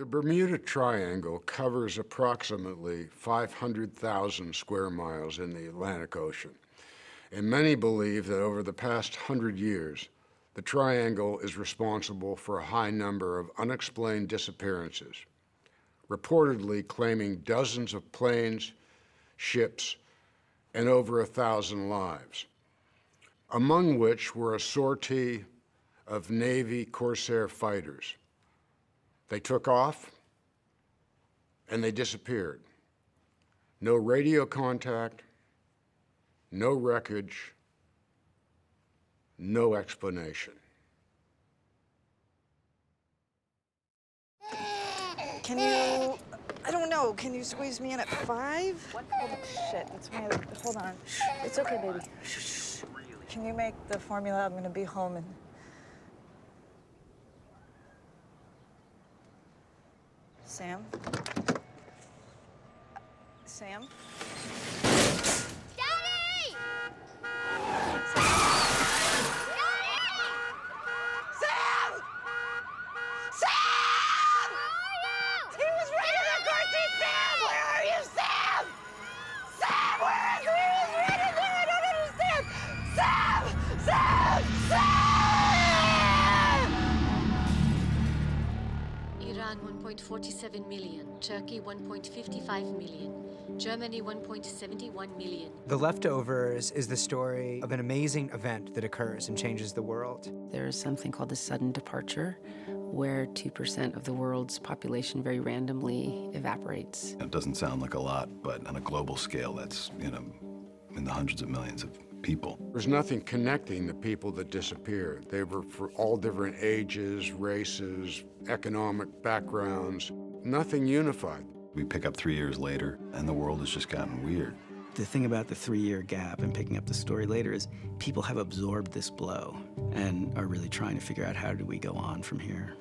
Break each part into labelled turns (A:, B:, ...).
A: The Bermuda Triangle covers approximately 500,000 square miles in the Atlantic Ocean, and many believe that over the past 100 years, the triangle is responsible for a high number of unexplained disappearances, reportedly claiming dozens of planes, ships, and over 1,000 lives, among which were a sortie of Navy Corsair fighters. They took off, and they disappeared. No radio contact, no wreckage, no explanation.
B: Can you, I don't know, can you squeeze me in at 5?
C: What? Oh, shit, that's my other, hold on. It's okay, baby. Shh. Can you make the formula? I'm gonna be home in... Sam? Sam?
D: Daddy!
B: Sam! Sam! He was right in the car seat! Sam, where are you, Sam? Sam, where is he? He was right in there! I don't understand! Sam! Sam! Sam!
E: Iran 1.47 million, Turkey 1.55 million, Germany 1.71 million.
F: The Leftovers is the story of an amazing event that occurs and changes the world.
G: There is something called a sudden departure, where 2% of the world's population very randomly evaporates.
H: It doesn't sound like a lot, but on a global scale, that's, in the hundreds of millions of people.
A: There's nothing connecting the people that disappeared. They were for all different ages, races, economic backgrounds, nothing unified.
H: We pick up 3 years later, and the world has just gotten weird.
I: The thing about the 3-year gap and picking up the story later is people have absorbed this blow and are really trying to figure out how do we go on from here.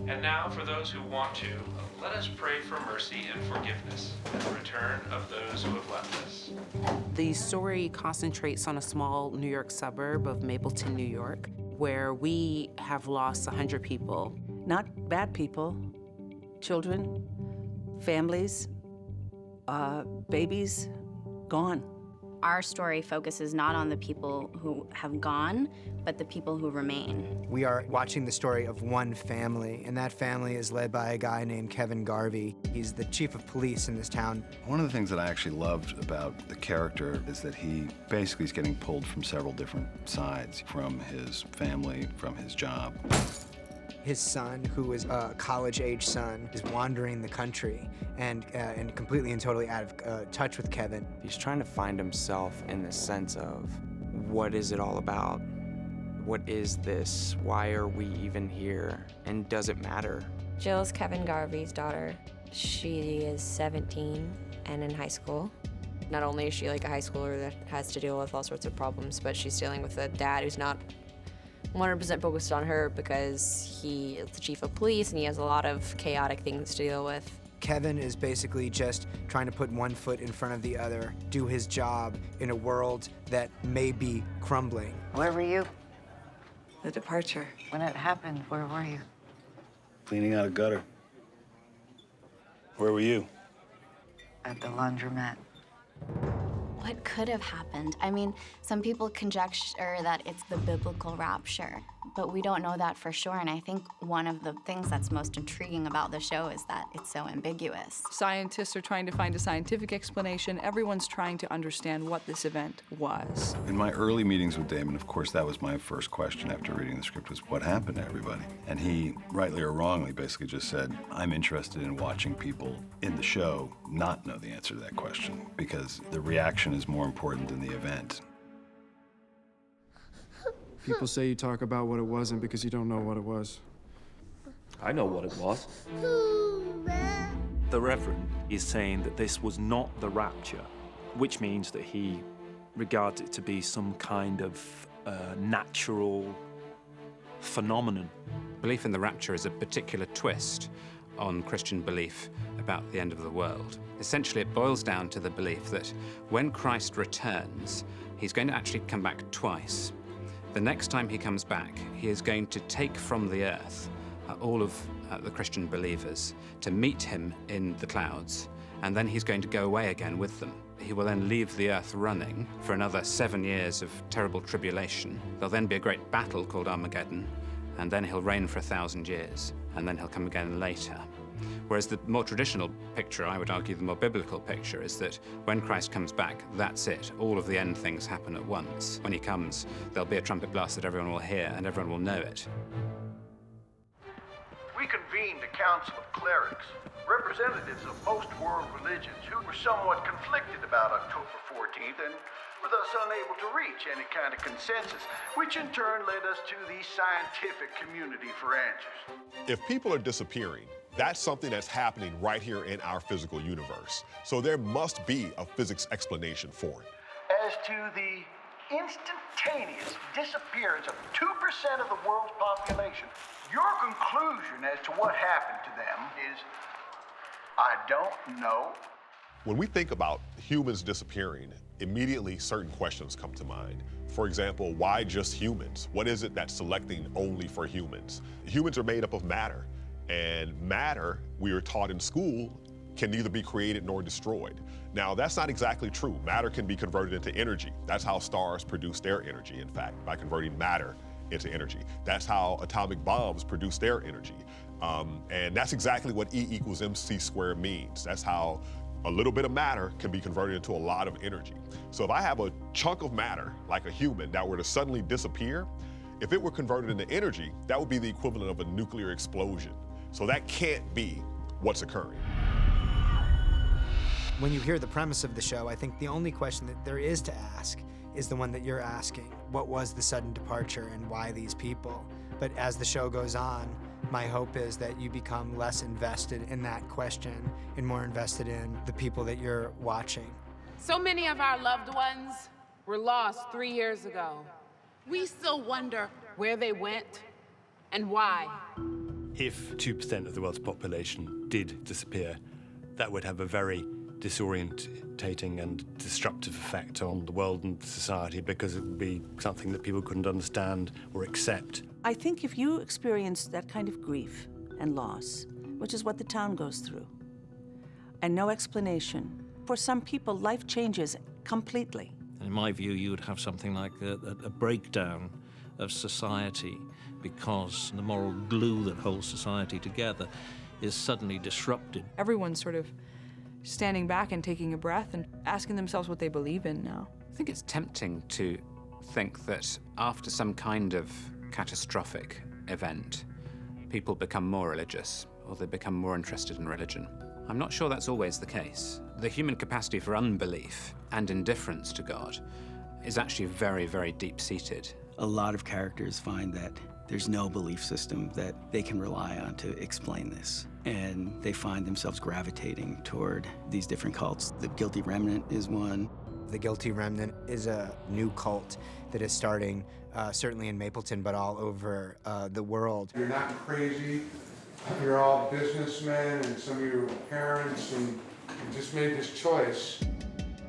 J: And now, for those who want to, let us pray for mercy and forgiveness and the return of those who have left us.
K: The story concentrates on a small New York suburb of Mapleton, New York, where we have lost 100 people.
L: Not bad people, children, families, babies, gone.
D: Our story focuses not on the people who have gone, but the people who remain.
F: We are watching the story of one family, and that family is led by a guy named Kevin Garvey. He's the chief of police in this town.
H: One of the things that I actually loved about the character is that he basically is getting pulled from several different sides, from his family, from his job.
F: His son, who is a college-age son, is wandering the country and completely and totally out of touch with Kevin.
M: He's trying to find himself in the sense of, what is it all about? What is this? Why are we even here? And does it matter?
N: Jill's Kevin Garvey's daughter. She is 17 and in high school. Not only is she like a high schooler that has to deal with all sorts of problems, but she's dealing with a dad who's not 100% focused on her because he is the chief of police and he has a lot of chaotic things to deal with.
F: Kevin is basically just trying to put one foot in front of the other, do his job in a world that may be crumbling.
O: Where were you?
L: The departure.
O: When it happened, where were you?
H: Cleaning out a gutter. Where were you?
O: At the laundromat.
D: What could have happened? I mean, some people conjecture that it's the biblical rapture, but we don't know that for sure. And I think one of the things that's most intriguing about the show is that it's so ambiguous.
P: Scientists are trying to find a scientific explanation. Everyone's trying to understand what this event was.
H: In my early meetings with Damon, of course, that was my first question after reading the script was, what happened to everybody? And he, rightly or wrongly, basically just said, I'm interested in watching people in the show not know the answer to that question, because the reaction is more important than the event.
Q: People say you talk about what it wasn't because you don't know what it was.
R: I know what it was. The Reverend is saying that this was not the rapture, which means that he regards it to be some kind of natural phenomenon.
S: Belief in the rapture is a particular twist on Christian belief about the end of the world. Essentially, it boils down to the belief that when Christ returns, he's going to actually come back twice. The next time he comes back, he is going to take from the earth all of the Christian believers, to meet him in the clouds, and then he's going to go away again with them. He will then leave the earth running for another 7 years of terrible tribulation. There'll then be a great battle called Armageddon, and then he'll reign for 1,000 years, and then he'll come again later. Whereas the more traditional picture, I would argue the more biblical picture, is that when Christ comes back, that's it. All of the end things happen at once. When he comes, there'll be a trumpet blast that everyone will hear, and everyone will know it.
T: We convened a council of clerics, representatives of most world religions, who were somewhat conflicted about October 14th and were thus unable to reach any kind of consensus, which in turn led us to the scientific community for answers.
U: If people are disappearing, that's something that's happening right here in our physical universe. So there must be a physics explanation for it.
T: As to the instantaneous disappearance of 2% of the world's population, your conclusion as to what happened to them is, I don't know.
U: When we think about humans disappearing, immediately certain questions come to mind. For example, why just humans? What is it that's selecting only for humans? Humans are made up of matter, and matter, we were taught in school, can neither be created nor destroyed. Now, that's not exactly true. Matter can be converted into energy. That's how stars produce their energy, in fact, by converting matter into energy. That's how atomic bombs produce their energy. And that's exactly what E equals MC squared means. That's how a little bit of matter can be converted into a lot of energy. So if I have a chunk of matter, like a human, that were to suddenly disappear, if it were converted into energy, that would be the equivalent of a nuclear explosion. So that can't be what's occurring.
F: When you hear the premise of the show, I think the only question that there is to ask is the one that you're asking. What was the sudden departure and why these people? But as the show goes on, my hope is that you become less invested in that question and more invested in the people that you're watching.
V: So many of our loved ones were lost 3 years ago. We still wonder where they went and why.
R: If 2% of the world's population did disappear, that would have a very disorientating and disruptive effect on the world and society, because it would be something that people couldn't understand or accept.
L: I think if you experience that kind of grief and loss, which is what the town goes through, and no explanation, for some people, life changes completely.
W: In my view, you would have something like a breakdown of society, because the moral glue that holds society together is suddenly disrupted.
P: Everyone's sort of standing back and taking a breath and asking themselves what they believe in now.
S: I think it's tempting to think that after some kind of catastrophic event, people become more religious, or they become more interested in religion. I'm not sure that's always the case. The human capacity for unbelief and indifference to God is actually very, very deep-seated.
I: A lot of characters find that there's no belief system that they can rely on to explain this. And they find themselves gravitating toward these different cults. The Guilty Remnant is one.
F: The Guilty Remnant is a new cult that is starting, certainly in Mapleton, but all over the world.
A: You're not crazy. You're all businessmen, and some of your parents, and you just made this choice.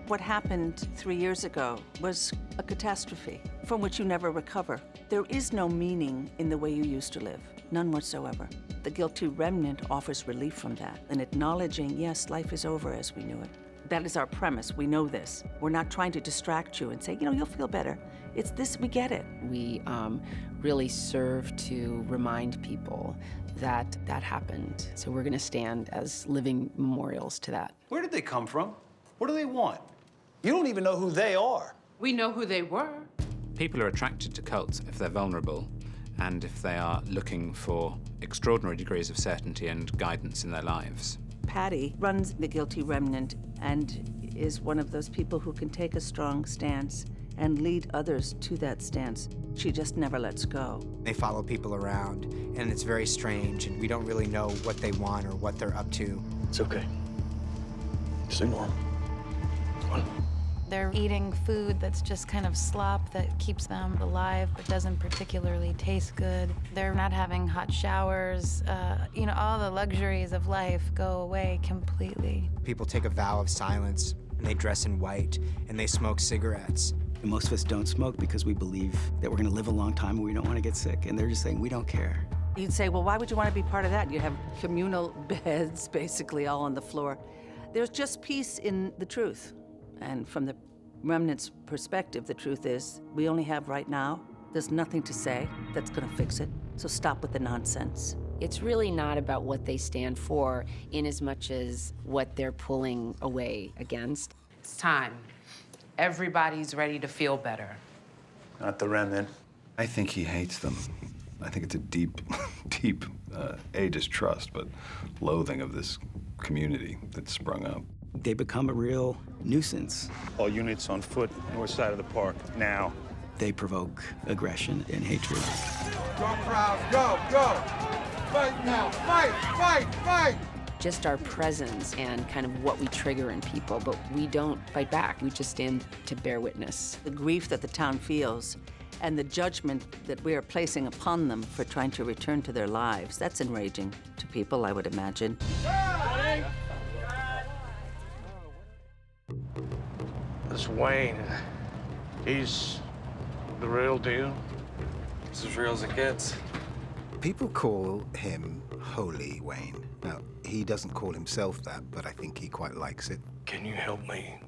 L: What happened 3 years ago was a catastrophe from which you never recover. There is no meaning in the way you used to live, none whatsoever. The Guilty Remnant offers relief from that and acknowledging, yes, life is over as we knew it. That is our premise. We know this. We're not trying to distract you and say, you know, you'll feel better. It's this, we get it.
G: We really serve to remind people that that happened. So we're going to stand as living memorials to that.
X: Where did they come from? What do they want? You don't even know who they are.
V: We know who they were.
S: People are attracted to cults if they're vulnerable and if they are looking for extraordinary degrees of certainty and guidance in their lives.
L: Patty runs the Guilty Remnant and is one of those people who can take a strong stance and lead others to that stance. She just never lets go.
F: They follow people around, and it's very strange, and we don't really know what they want or what they're up to.
X: It's okay. Just ignore them. Come on.
D: They're eating food that's just kind of slop that keeps them alive but doesn't particularly taste good. They're not having hot showers. You know, all the luxuries of life go away completely.
F: People take a vow of silence, and they dress in white, and they smoke cigarettes.
I: And most of us don't smoke because we believe that we're going to live a long time and we don't want to get sick. And they're just saying, we don't care.
L: You'd say, well, why would you want to be part of that? You have communal beds, basically, all on the floor. There's just peace in the truth. And from the remnant's perspective, the truth is, we only have right now. There's nothing to say that's going to fix it. So stop with the nonsense.
G: It's really not about what they stand for, in as much as what they're pulling away against.
V: It's time. Everybody's ready to feel better.
H: Not the remnant. I think he hates them. I think it's a deep, deep, distrust, but loathing of this community that's sprung up.
I: They become a real nuisance.
B: All units on foot, north side of the park, now.
I: They provoke aggression and hatred.
C: Go, crowd, go, go! Fight now, fight, fight, fight!
G: Just our presence and kind of what we trigger in people, but we don't fight back. We just stand to bear witness.
L: The grief that the town feels and the judgment that we are placing upon them for trying to return to their lives, that's enraging to people, I would imagine.
X: This Wayne, he's the real deal?
M: It's as real as it gets.
E: People call him Holy Wayne. Now, he doesn't call himself that, but I think he quite likes it.
X: Can you help me?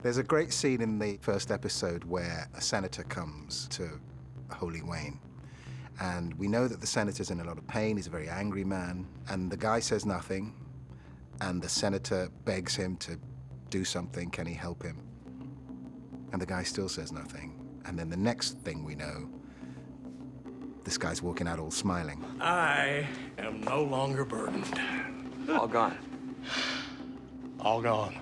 E: There's a great scene in the first episode where a senator comes to Holy Wayne. And we know that the senator's in a lot of pain. He's a very angry man. And the guy says nothing. And the senator begs him to do something. Can he help him? And the guy still says nothing. And then the next thing we know, this guy's walking out all smiling.
X: I am no longer burdened.
M: All gone.
X: All gone.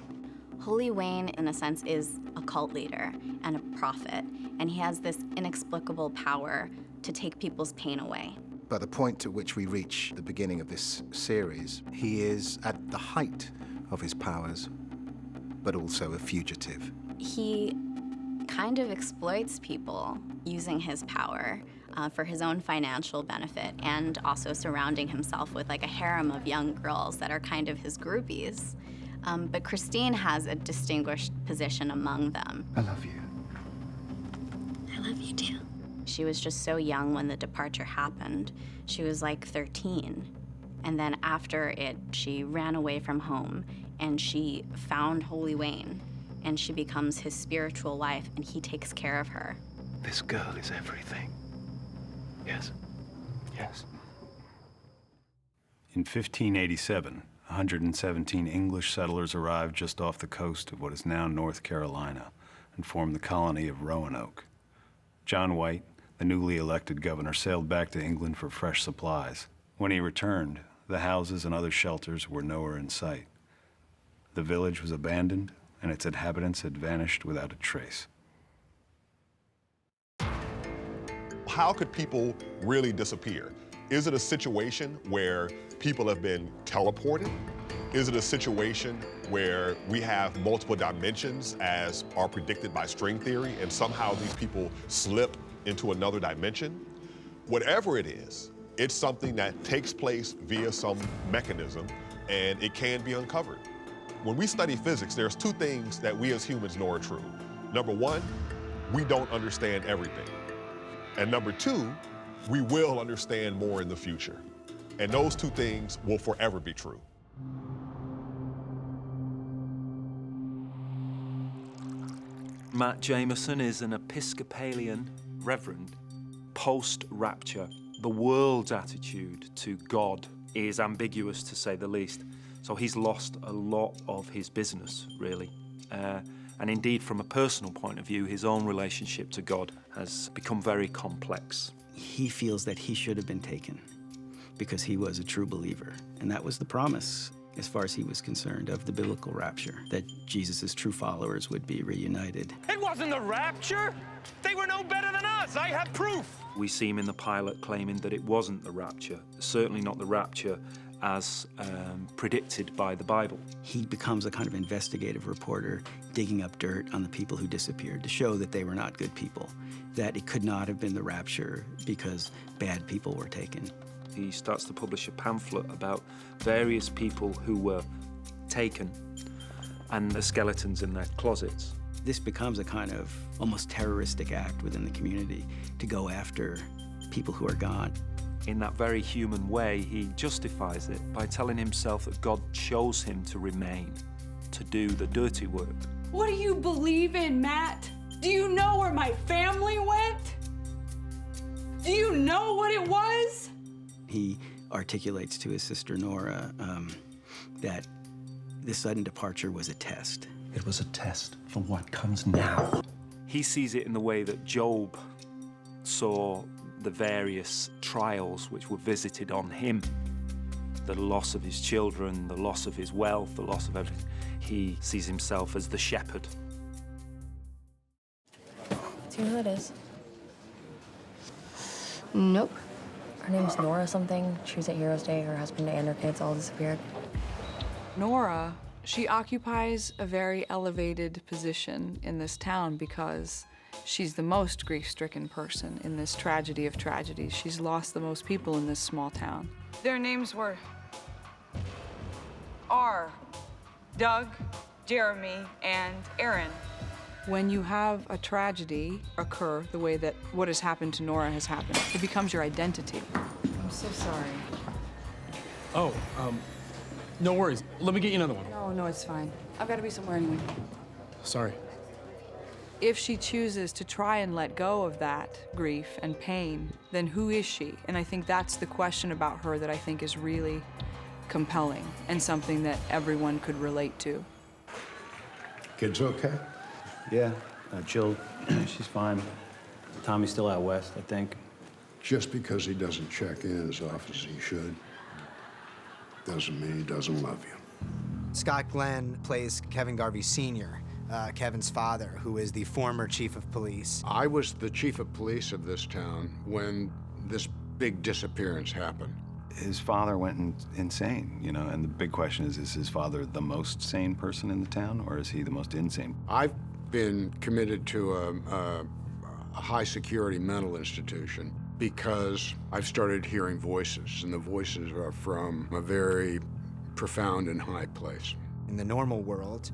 D: Holy Wayne, in a sense, is a cult leader and a prophet, and he has this inexplicable power to take people's pain away.
E: By the point to which we reach the beginning of this series, he is at the height of his powers, but also a fugitive.
D: He kind of exploits people using his power for his own financial benefit, and also surrounding himself with like a harem of young girls that are kind of his groupies. But Christine has a distinguished position among them.
E: I love you.
D: I love you too. She was just so young when the departure happened. She was like 13. And then after it, she ran away from home and she found Holy Wayne, and she becomes his spiritual wife, and he takes care of her.
X: This girl is everything. Yes. Yes.
H: In 1587, 117 English settlers arrived just off the coast of what is now North Carolina and formed the colony of Roanoke. John White, the newly elected governor, sailed back to England for fresh supplies. When he returned, the houses and other shelters were nowhere in sight. The village was abandoned, and its inhabitants had vanished without a trace.
U: How could people really disappear? Is it a situation where people have been teleported? Is it a situation where we have multiple dimensions as are predicted by string theory, and somehow these people slip into another dimension? Whatever it is, it's something that takes place via some mechanism, and it can be uncovered. When we study physics, there's two things that we as humans know are true. Number one, we don't understand everything. And number two, we will understand more in the future. And those two things will forever be true.
W: Matt Jameson is an Episcopalian reverend. Post-Rapture, the world's attitude to God is ambiguous, to say the least. So he's lost a lot of his business, really. And indeed, from a personal point of view, his own relationship to God has become very complex.
I: He feels that he should have been taken because he was a true believer. And that was the promise, as far as he was concerned, of the biblical rapture, that Jesus' true followers would be reunited.
W: It wasn't the rapture! They were no better than us! I have proof! We see him in the pilot claiming that it wasn't the rapture, certainly not the rapture as predicted by the Bible.
I: He becomes a kind of investigative reporter, digging up dirt on the people who disappeared to show that they were not good people, that it could not have been the rapture because bad people were taken.
W: He starts to publish a pamphlet about various people who were taken and the skeletons in their closets.
I: This becomes a kind of almost terroristic act within the community to go after people who are gone.
W: in that very human way, he justifies it by telling himself that God chose him to remain, to do the dirty work.
V: What do you believe in, Matt? Do you know where my family went? Do you know what it was?
I: He articulates to his sister Nora that this sudden departure was a test.
W: It was a test for what comes now. He sees it in the way that Job saw the various trials which were visited on him. The loss of his children, the loss of his wealth, the loss of everything. He sees himself as the shepherd.
J: Do you know who it is? Nope. Her name's Nora something. She was at Heroes Day. Her husband and her kids all disappeared.
P: Nora, she occupies a very elevated position in this town because she's the most grief-stricken person in this tragedy of tragedies. She's lost the most people in this small town. Their names were Doug, Jeremy, and Aaron. When you have a tragedy occur the way that what has happened to Nora has happened, it becomes your identity. I'm so sorry.
X: Oh, no worries. Let me get you another one.
P: No, it's fine. I've got to be somewhere anyway.
X: Sorry.
P: If she chooses to try and let go of that grief and pain, then who is she? And I think that's the question about her that I think is really compelling and something that everyone could relate to.
A: Kids okay?
K: Yeah, Jill, she's fine. Tommy's still out west, I think.
A: Just because he doesn't check in as often as he should doesn't mean he doesn't love you.
F: Scott Glenn plays Kevin Garvey Sr., Kevin's father, who is the former chief of police.
A: I was the chief of police of this town when this big disappearance happened.
H: His father went insane, you know, and the big question is his father the most sane person in the town, or is he the most insane?
A: I've been committed to a high-security mental institution because I've started hearing voices, and the voices are from a very profound and high place.
F: In the normal world,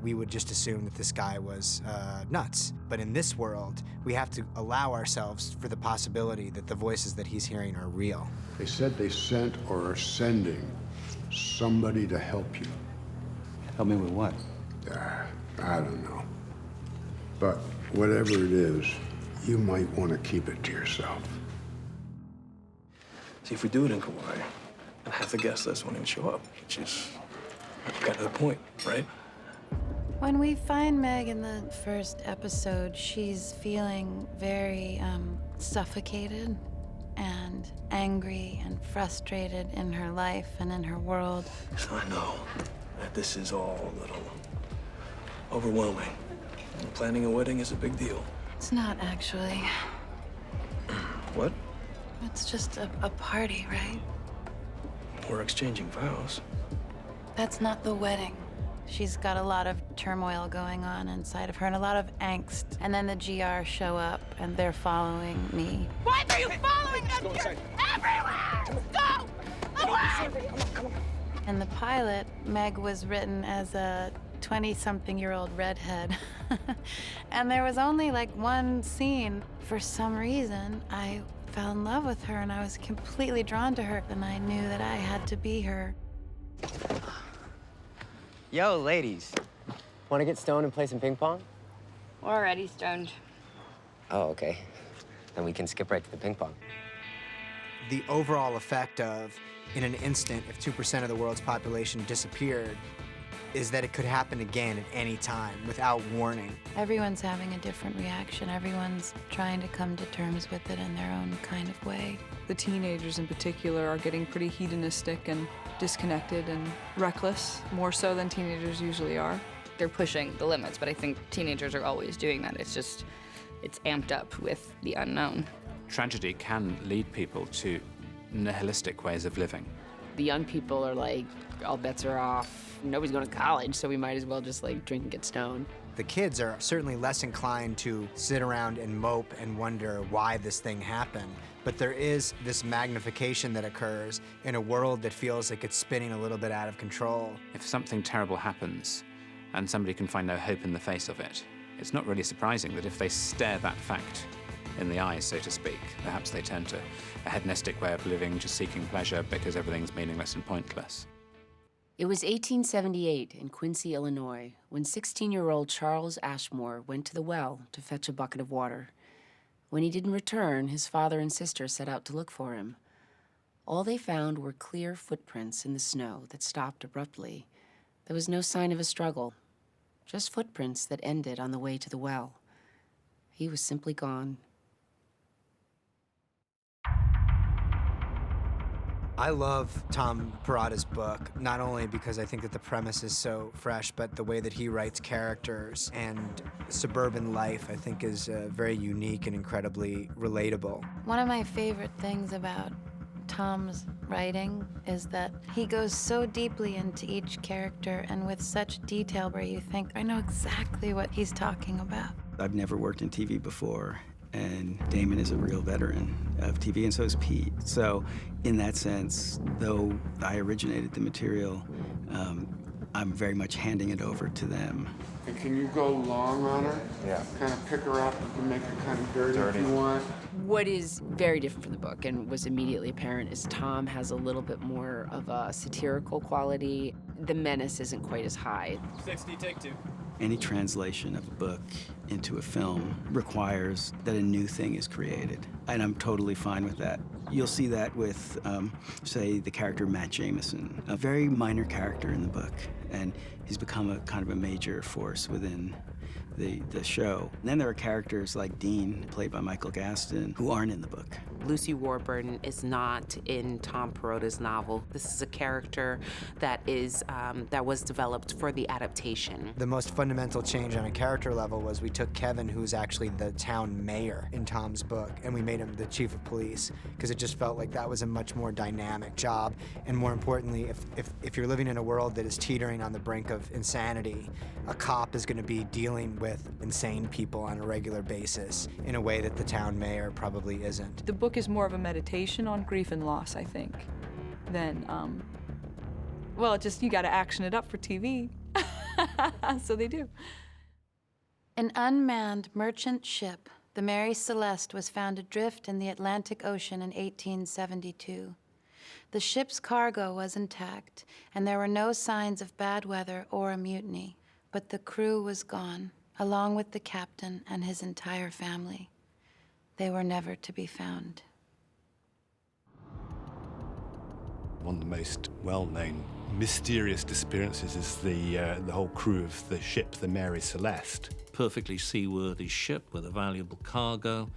F: we would just assume that this guy was nuts. But in this world, we have to allow ourselves for the possibility that the voices that he's hearing are real.
A: They said they sent or are sending somebody to help you.
K: Help me with what?
A: I don't know. But whatever it is, you might want to keep it to yourself.
X: See, if we do it in Kauai, then half the guest list won't even show up, which is kind of the point, right?
N: When we find Meg in the first episode, she's feeling very suffocated and angry and frustrated in her life and in her world.
X: So I know that this is all a little overwhelming. Planning a wedding is a big deal.
N: It's not actually.
X: What?
N: It's just a party, right?
X: We're exchanging vows.
N: That's not the wedding. She's got a lot of turmoil going on inside of her and a lot of angst. And then the GR show up and they're following me.
V: Why are you following us? You're everywhere! Go! Away!
X: Come on.
N: In the pilot, Meg was written as a 20-something-year-old redhead. And there was only like one scene. For some reason, I fell in love with her and I was completely drawn to her. And I knew that I had to be her.
O: Yo, ladies. Want to get stoned and play some ping pong?
J: We're already stoned.
O: Oh, okay. Then we can skip right to the ping pong.
F: The overall effect of, in an instant, if 2% of the world's population disappeared, is that it could happen again at any time without warning.
N: Everyone's having a different reaction. Everyone's trying to come to terms with it in their own kind of way.
P: The teenagers in particular are getting pretty hedonistic and disconnected and reckless, more so than teenagers usually are.
J: They're pushing the limits, but I think teenagers are always doing that. It's just, it's amped up with the unknown.
S: Tragedy can lead people to nihilistic ways of living.
G: The young people are like, all bets are off. Nobody's going to college, so we might as well just like drink and get stoned.
F: The kids are certainly less inclined to sit around and mope and wonder why this thing happened. But there is this magnification that occurs in a world that feels like it's spinning a little bit out of control.
S: If something terrible happens and somebody can find no hope in the face of it, it's not really surprising that if they stare that fact in the eyes, so to speak. Perhaps they turn to a hedonistic way of living, just seeking pleasure because everything's meaningless and pointless.
G: It was 1878 in Quincy, Illinois, when 16-year-old Charles Ashmore went to the well to fetch a bucket of water. When he didn't return, his father and sister set out to look for him. All they found were clear footprints in the snow that stopped abruptly. There was no sign of a struggle, just footprints that ended on the way to the well. He was simply gone.
F: I love Tom Perrotta's book, not only because I think that the premise is so fresh, but the way that he writes characters and suburban life, I think, is very unique and incredibly relatable.
N: One of my favorite things about Tom's writing is that he goes so deeply into each character and with such detail where you think, I know exactly what he's talking about.
I: I've never worked in TV before, and Damon is a real veteran of TV, and so is Pete. So in that sense, though I originated the material, I'm very much handing it over to them.
C: And can you go long on her? Yeah. Kind of pick her up. You can make her kind of dirty if you want.
G: What is very different from the book and was immediately apparent is Tom has a little bit more of a satirical quality. The menace isn't quite as high.
W: 60, take 2.
I: Any translation of a book into a film requires that a new thing is created, and I'm totally fine with that. You'll see that with, say, the character Matt Jameson, a very minor character in the book, and he's become a kind of a major force within the show. And then there are characters like Dean, played by Michael Gaston, who aren't in the book.
V: Lucy Warburton is not in Tom Perrotta's novel. This is a character that was developed for the adaptation.
F: The most fundamental change on a character level was we took Kevin, who's actually the town mayor in Tom's book, and we made him the chief of police, because it just felt like that was a much more dynamic job. And more importantly, if you're living in a world that is teetering on the brink of insanity, a cop is going to be dealing with insane people on a regular basis in a way that the town mayor probably isn't.
P: The book is more of a meditation on grief and loss, I think, than, well, just you gotta action it up for TV. So they do.
N: An unmanned merchant ship, the Mary Celeste, was found adrift in the Atlantic Ocean in 1872. The ship's cargo was intact, and there were no signs of bad weather or a mutiny, but the crew was gone, along with the captain and his entire family. They were never to be found.
B: One of the most well-known mysterious disappearances is the whole crew of the ship, the Mary Celeste.
Q: Perfectly seaworthy ship with a valuable cargo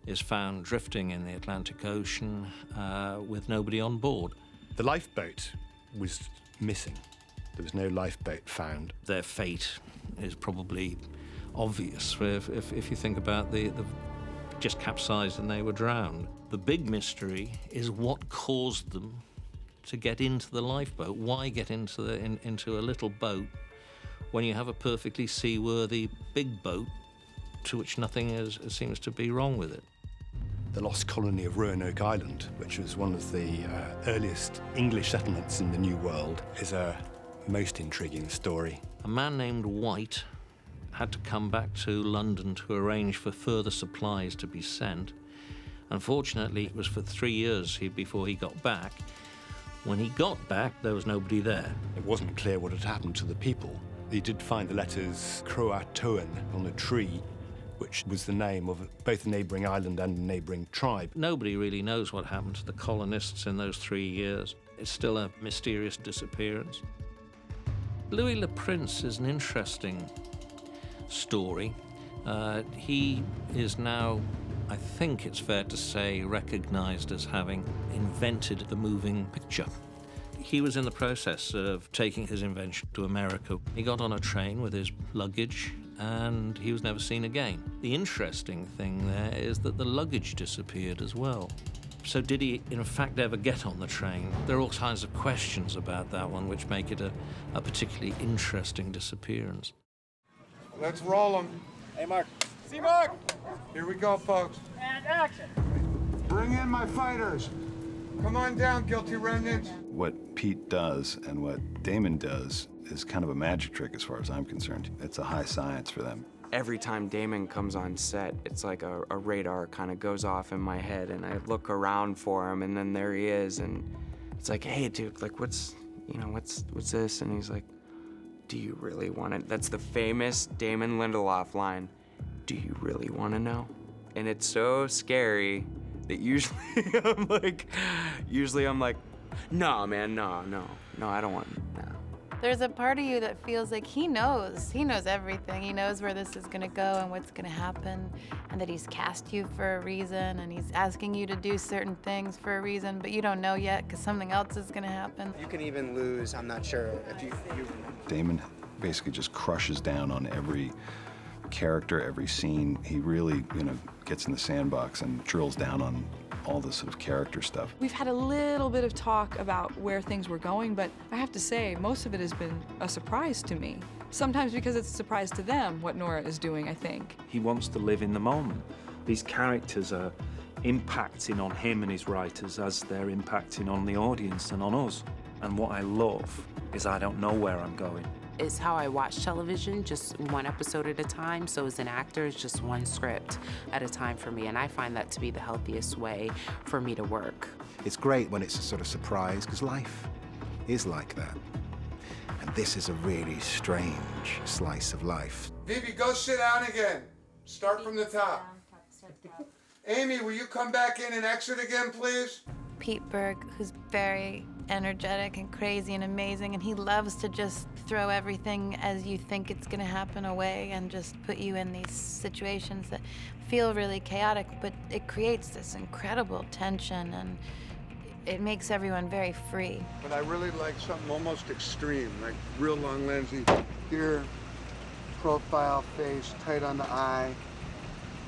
Q: is found drifting in the Atlantic Ocean with nobody on board.
B: The lifeboat was missing. There was no lifeboat found.
Q: Their fate is probably obvious if you think about the just capsized and they were drowned. The big mystery is what caused them to get into the lifeboat. Why get into a little boat when you have a perfectly seaworthy big boat to which nothing seems to be wrong with it?
B: The lost colony of Roanoke Island, which was one of the earliest English settlements in the New World, is a most intriguing story.
Q: A man named White had to come back to London to arrange for further supplies to be sent. Unfortunately, it was for 3 years before he got back. When he got back, there was nobody there.
B: It wasn't clear what had happened to the people. He did find the letters Croatoan on a tree, which was the name of both a neighbouring island and a neighbouring tribe.
Q: Nobody really knows what happened to the colonists in those 3 years. It's still a mysterious disappearance. Louis Le Prince is an interesting story. He is now, I think it's fair to say, recognized as having invented the moving picture. He was in the process of taking his invention to America. He got on a train with his luggage and he was never seen again. The interesting thing there is that the luggage disappeared as well. So did he, in fact, ever get on the train? There are all kinds of questions about that one, which make it a particularly interesting disappearance.
C: Let's roll them.
W: Hey, Mark.
C: See, Mark. Here we go, folks.
W: And action.
C: Bring in my fighters. Come on down, Guilty Remnant.
H: What Pete does and what Damon does is kind of a magic trick as far as I'm concerned. It's a high science for them.
L: Every time Damon comes on set, it's like a radar kind of goes off in my head, and I look around for him, and then there he is, and it's like, hey, dude, like, what's this? And he's like, do you really want to? That's the famous Damon Lindelof line, do you really want to know? And it's so scary that usually I'm like, no, man, no, I don't want, no.
N: There's a part of you that feels like he knows everything. He knows where this is gonna go and what's gonna happen, and that he's cast you for a reason, and he's asking you to do certain things for a reason, but you don't know yet because something else is gonna happen.
F: You can even lose, I'm not sure if you
H: Damon basically just crushes down on every character, every scene. He really, gets in the sandbox and drills down on all this sort of character stuff.
P: We've had a little bit of talk about where things were going, but I have to say, most of it has been a surprise to me. Sometimes because it's a surprise to them, what Nora is doing, I think.
W: He wants to live in the moment. These characters are impacting on him and his writers as they're impacting on the audience and on us. And what I love is I don't know where I'm going.
M: It's how I watch television, just one episode at a time. So as an actor, it's just one script at a time for me. And I find that to be the healthiest way for me to work.
E: It's great when it's a sort of surprise, because life is like that. And this is a really strange slice of life.
C: Vivi, go sit down again. Start from the top. Amy, will you come back in and exit again, please?
N: Pete Berg, who's very energetic and crazy and amazing, and he loves to just throw everything as you think it's gonna happen away and just put you in these situations that feel really chaotic, but it creates this incredible tension and it makes everyone very free.
C: But I really like something almost extreme, like real long lensy. Here, profile, face, tight on the eye,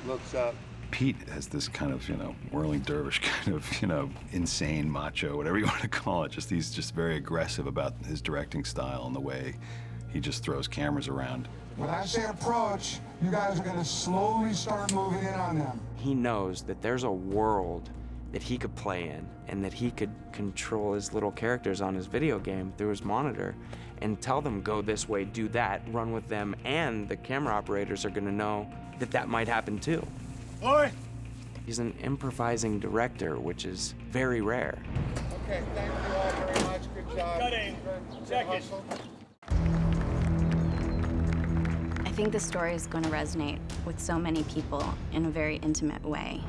C: looks up.
H: Pete has this kind of, whirling dervish kind of, insane macho, whatever you want to call it. He's just very aggressive about his directing style and the way he just throws cameras around.
C: When I say approach, you guys are gonna slowly start moving in on them.
L: He knows that there's a world that he could play in and that he could control his little characters on his video game through his monitor and tell them, go this way, do that, run with them, and the camera operators are gonna know that that might happen too.
C: Oi!
L: He's an improvising director, which is very rare.
C: Okay, thank you all very much. Good job.
R: Cutting. Second.
D: I think the story is going to resonate with so many people in a very intimate way.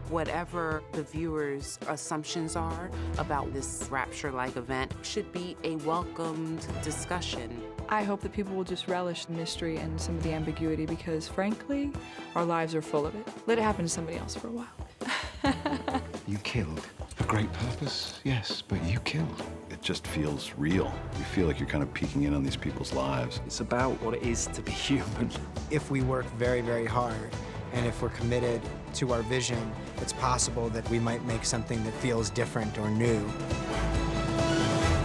M: Whatever the viewer's assumptions are about this Rapture-like event should be a welcomed discussion.
P: I hope that people will just relish the mystery and some of the ambiguity because, frankly, our lives are full of it. Let it happen to somebody else for a while.
E: You killed. For great purpose, yes, but you killed.
H: It just feels real. You feel like you're kind of peeking in on these people's lives.
W: It's about what it is to be human.
F: If we work very, very hard, and if we're committed to our vision, it's possible that we might make something that feels different or new.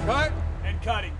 C: Cut!
R: And cutting.